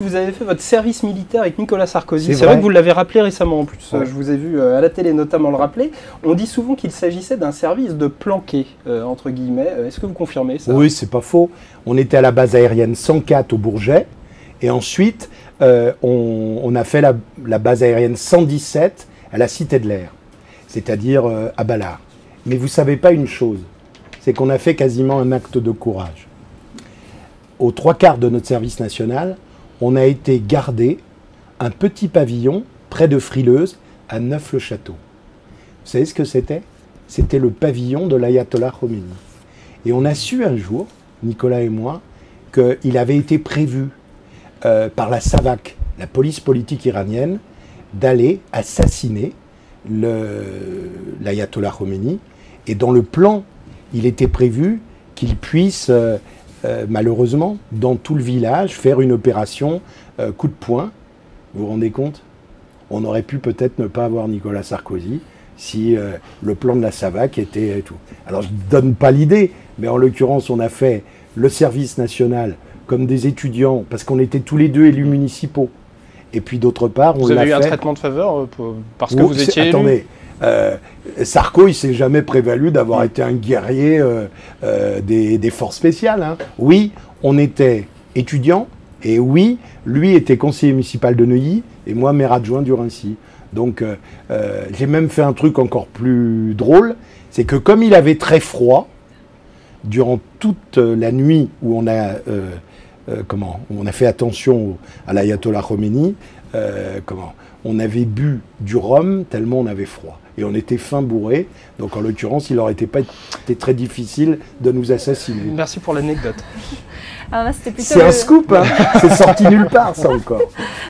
Vous avez fait votre service militaire avec Nicolas Sarkozy. C'est vrai que vous l'avez rappelé récemment en plus. Ouais. Je vous ai vu à la télé notamment le rappeler. On dit souvent qu'il s'agissait d'un service de planqué, entre guillemets. Est-ce que vous confirmez ça? Oui, c'est pas faux. On était à la base aérienne 104 au Bourget. Et ensuite, on a fait la base aérienne 117 à la Cité de l'Air. C'est-à-dire à Ballard. Mais vous savez pas une chose. C'est qu'on a fait quasiment un acte de courage. Aux 3/4 de notre service national, on a été garder un petit pavillon près de Frileuse, à Neuf-le-Château. Vous savez ce que c'était? C'était le pavillon de l'ayatollah Khomeini. Et on a su un jour, Nicolas et moi, qu'il avait été prévu par la SAVAK, la police politique iranienne, d'aller assassiner l'ayatollah Khomeini. Et dans le plan, il était prévu qu'il puisse... malheureusement, dans tout le village, faire une opération coup de poing. Vous vous rendez compte? On aurait pu peut-être ne pas avoir Nicolas Sarkozy si le plan de la SAVAK était tout. Alors je ne donne pas l'idée, mais en l'occurrence, on a fait le service national comme des étudiants, parce qu'on était tous les deux élus municipaux. Et puis d'autre part, on l'a fait... Vous avez eu un traitement de faveur parce que vous étiez élu? Attendez. Sarko, il s'est jamais prévalu d'avoir été un guerrier des forces spéciales. Hein. Oui, on était étudiants, et oui, lui était conseiller municipal de Neuilly, et moi maire adjoint du Raincy. Donc j'ai même fait un truc encore plus drôle, c'est que comme il avait très froid, durant toute la nuit où on a fait attention à l'ayatollah Khomeini, on avait bu du rhum tellement on avait froid. Et on était fin bourré, donc en l'occurrence, il n'aurait pas été très difficile de nous assassiner. Merci pour l'anecdote. C'est un scoop, hein. C'est sorti nulle part, ça encore.